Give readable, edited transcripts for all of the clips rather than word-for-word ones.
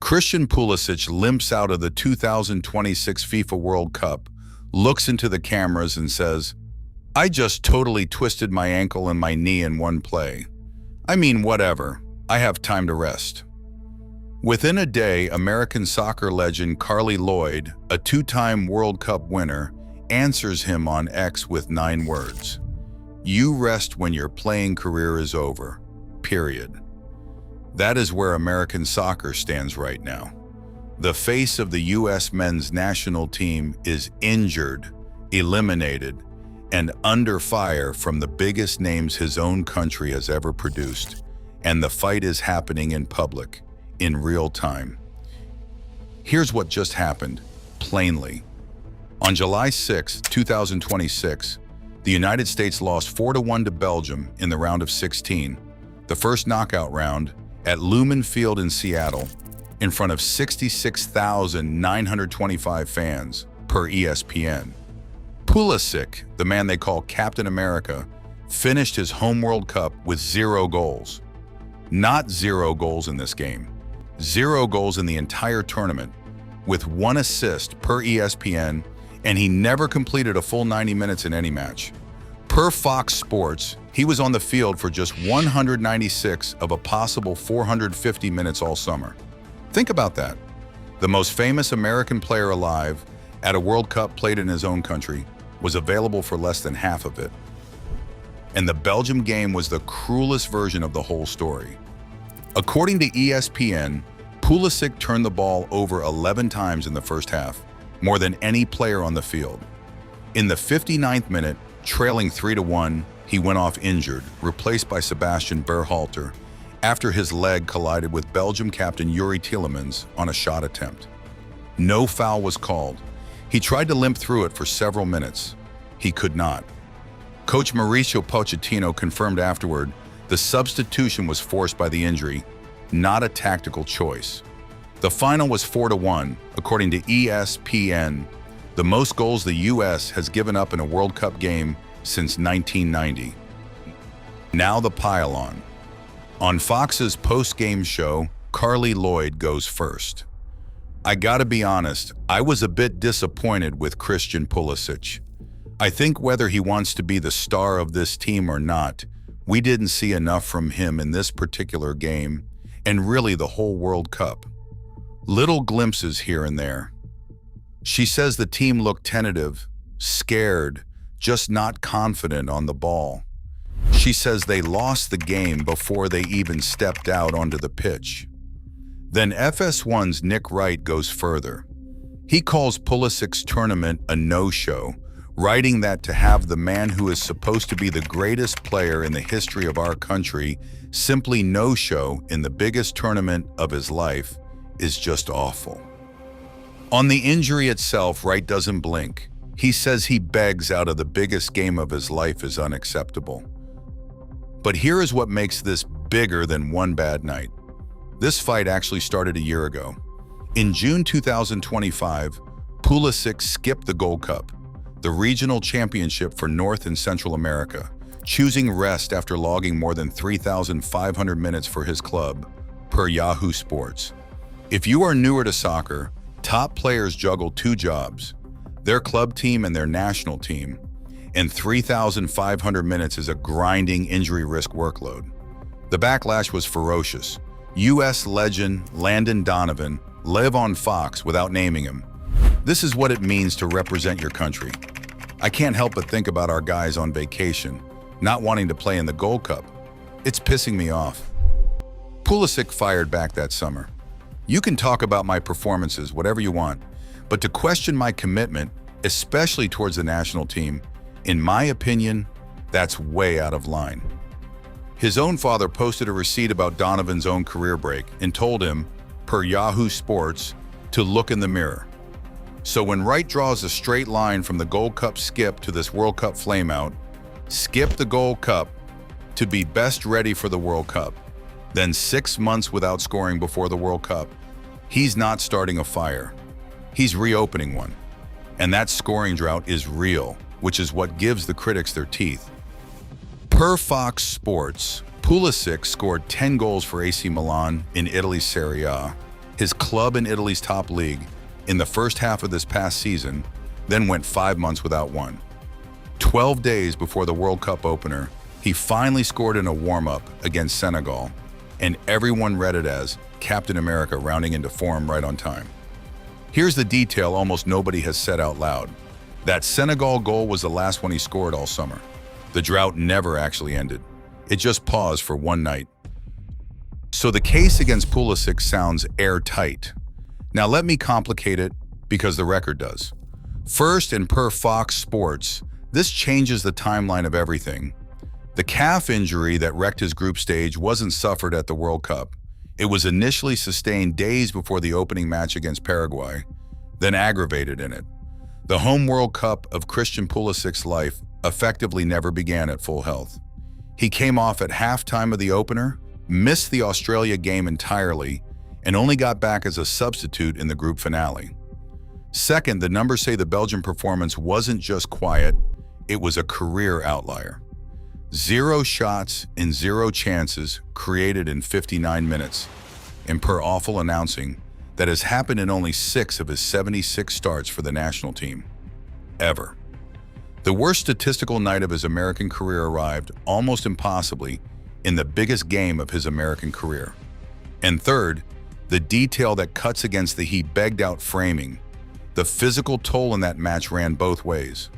Christian Pulisic limps out of the 2026 FIFA World Cup, looks into the cameras and says, "I just totally twisted my ankle and my knee in one play. I mean, whatever. I have time to rest." Within a day, American soccer legend Carly Lloyd, a two-time World Cup winner, answers him on X with 9 words. "You rest when your playing career is over. Period." That is where American soccer stands right now. The face of the US men's national team is injured, eliminated, and under fire from the biggest names his own country has ever produced. And the fight is happening in public, in real time. Here's what just happened, plainly. On July 6, 2026, the United States lost 4-1 to Belgium in the round of 16, the first knockout round, at Lumen Field in Seattle, in front of 66,925 fans, per ESPN. Pulisic, the man they call Captain America, finished his home World Cup with 0 goals. Not 0 goals in this game. 0 goals in the entire tournament, with 1 assist per ESPN, and he never completed a full 90 minutes in any match. Per Fox Sports, he was on the field for just 196 of a possible 450 minutes all summer. Think about that. The most famous American player alive at a World Cup played in his own country was available for less than half of it. And the Belgium game was the cruelest version of the whole story. According to ESPN, Pulisic turned the ball over 11 times in the first half, more than any player on the field. In the 59th minute, trailing 3-1, he went off injured, replaced by Sebastian Berhalter, after his leg collided with Belgium captain Yuri Tielemans on a shot attempt. No foul was called. He tried to limp through it for several minutes. He could not. Coach Mauricio Pochettino confirmed afterward the substitution was forced by the injury, not a tactical choice. The final was 4-1, according to ESPN, the most goals the US has given up in a World Cup game since 1990. Now the pile-on. On Fox's post-game show, Carly Lloyd goes first. "I gotta be honest, I was a bit disappointed with Christian Pulisic. I think whether he wants to be the star of this team or not, we didn't see enough from him in this particular game, and really the whole World Cup. Little glimpses here and there." She says the team looked tentative, scared, just not confident on the ball. She says they lost the game before they even stepped out onto the pitch. Then FS1's Nick Wright goes further. He calls Pulisic's tournament a no-show, writing that to have the man who is supposed to be the greatest player in the history of our country simply no-show in the biggest tournament of his life is just awful. On the injury itself, Wright doesn't blink. He says he begs out of the biggest game of his life is unacceptable. But here is what makes this bigger than one bad night. This fight actually started a year ago. In June 2025, Pulisic skipped the Gold Cup, the regional championship for North and Central America, choosing rest after logging more than 3,500 minutes for his club, per Yahoo Sports. If you are newer to soccer, top players juggle 2 jobs, their club team and their national team, and 3,500 minutes is a grinding injury risk workload. The backlash was ferocious. US legend Landon Donovan live on Fox without naming him. "This is what it means to represent your country. I can't help but think about our guys on vacation, not wanting to play in the Gold Cup. It's pissing me off." Pulisic fired back that summer. "You can talk about my performances, whatever you want, but to question my commitment, especially towards the national team, in my opinion, that's way out of line." His own father posted a receipt about Donovan's own career break and told him, per Yahoo Sports, to look in the mirror. So when Wright draws a straight line from the Gold Cup skip to this World Cup flameout, skip the Gold Cup to be best ready for the World Cup, then 6 months without scoring before the World Cup, he's not starting a fire. He's reopening one. And that scoring drought is real, which is what gives the critics their teeth. Per Fox Sports, Pulisic scored 10 goals for AC Milan in Italy's Serie A, his club in Italy's top league, in the first half of this past season, then went 5 months without one. 12 days before the World Cup opener, he finally scored in a warm-up against Senegal, and everyone read it as Captain America rounding into form right on time. Here's the detail almost nobody has said out loud. That Senegal goal was the last one he scored all summer. The drought never actually ended. It just paused for one night. So the case against Pulisic sounds airtight. Now let me complicate it because the record does. First, and per Fox Sports, this changes the timeline of everything. The calf injury that wrecked his group stage wasn't suffered at the World Cup. It was initially sustained days before the opening match against Paraguay, then aggravated in it. The home World Cup of Christian Pulisic's life effectively never began at full health. He came off at halftime of the opener, missed the Australia game entirely, and only got back as a substitute in the group finale. Second, the numbers say the Belgian performance wasn't just quiet, it was a career outlier. 0 shots and 0 chances created in 59 minutes, and per awful announcing, that has happened in only 6 of his 76 starts for the national team. Ever. The worst statistical night of his American career arrived, almost impossibly, in the biggest game of his American career. And third, the detail that cuts against the he begged out framing. The physical toll in that match ran both ways.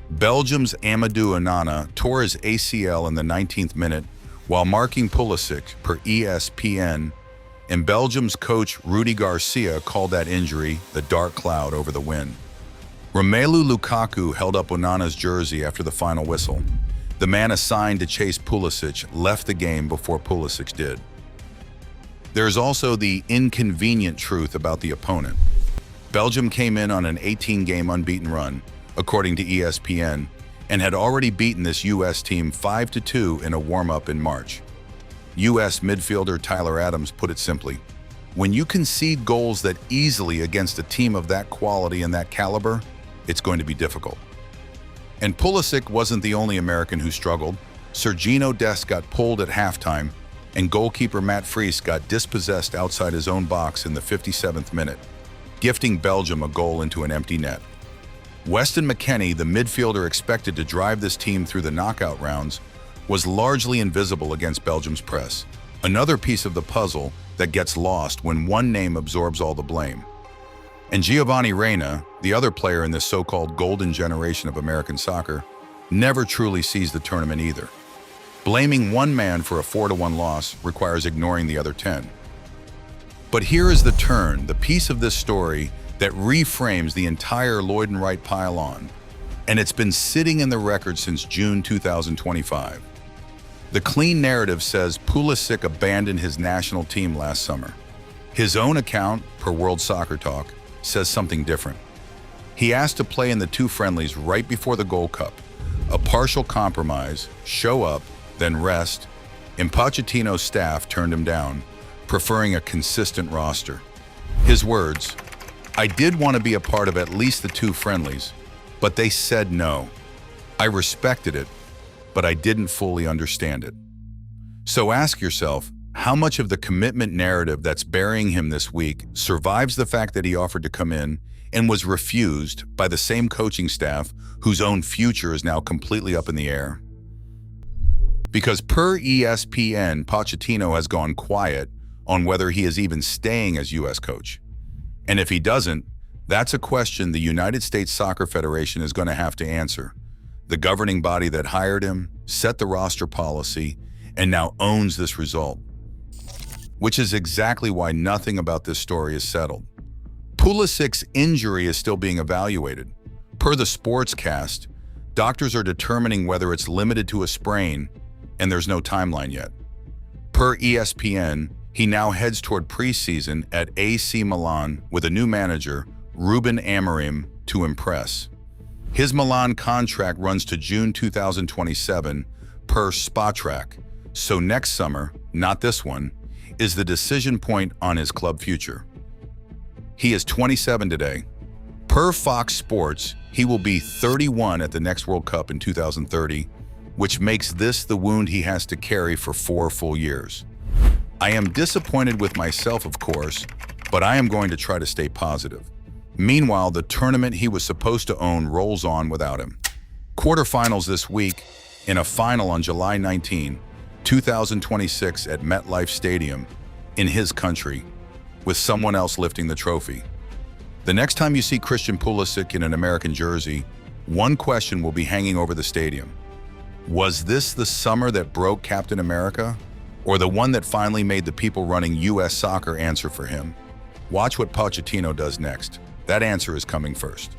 Belgium's Amadou Onana tore his ACL in the 19th minute while marking Pulisic per ESPN, and Belgium's coach Rudi Garcia called that injury the dark cloud over the win. Romelu Lukaku held up Onana's jersey after the final whistle. The man assigned to chase Pulisic left the game before Pulisic did. There's also the inconvenient truth about the opponent. Belgium came in on an 18-game unbeaten run, according to ESPN, and had already beaten this U.S. team 5-2 in a warm-up in March. U.S. midfielder Tyler Adams put it simply, when you concede goals that easily against a team of that quality and that caliber, it's going to be difficult. And Pulisic wasn't the only American who struggled. Sergiño Dest got pulled at halftime, and goalkeeper Matt Friese got dispossessed outside his own box in the 57th minute, gifting Belgium a goal into an empty net. Weston McKennie, the midfielder expected to drive this team through the knockout rounds, was largely invisible against Belgium's press. Another piece of the puzzle that gets lost when one name absorbs all the blame. And Giovanni Reyna, the other player in this so-called golden generation of American soccer, never truly sees the tournament either. Blaming one man for a 4-1 loss requires ignoring the other 10. But here is the turn, the piece of this story that reframes the entire Lloyd and Wright pile-on, and it's been sitting in the record since June 2025. The clean narrative says Pulisic abandoned his national team last summer. His own account, per World Soccer Talk, says something different. He asked to play in the 2 friendlies right before the Gold Cup, a partial compromise, show up, then rest, and Pochettino's staff turned him down, preferring a consistent roster. His words, "I did want to be a part of at least the 2 friendlies, but they said no. I respected it, but I didn't fully understand it." So ask yourself, how much of the commitment narrative that's burying him this week survives the fact that he offered to come in and was refused by the same coaching staff whose own future is now completely up in the air? Because per ESPN, Pochettino has gone quiet on whether he is even staying as U.S. coach. And if he doesn't, that's a question the United States Soccer Federation is going to have to answer. The governing body that hired him, set the roster policy, and now owns this result. Which is exactly why nothing about this story is settled. Pulisic's injury is still being evaluated. Per the Sportscast, doctors are determining whether it's limited to a sprain, and there's no timeline yet. Per ESPN, he now heads toward preseason at AC Milan with a new manager, Ruben Amorim, to impress. His Milan contract runs to June 2027 per Spotrac, so next summer, not this one, is the decision point on his club future. He is 27 today. Per Fox Sports, he will be 31 at the next World Cup in 2030, which makes this the wound he has to carry for 4 full years. I am disappointed with myself, of course, but I am going to try to stay positive. Meanwhile, the tournament he was supposed to own rolls on without him. Quarterfinals this week, in a final on July 19, 2026 at MetLife Stadium in his country, with someone else lifting the trophy. The next time you see Christian Pulisic in an American jersey, one question will be hanging over the stadium. Was this the summer that broke Captain America? Or the one that finally made the people running US soccer answer for him? Watch what Pochettino does next. That answer is coming first.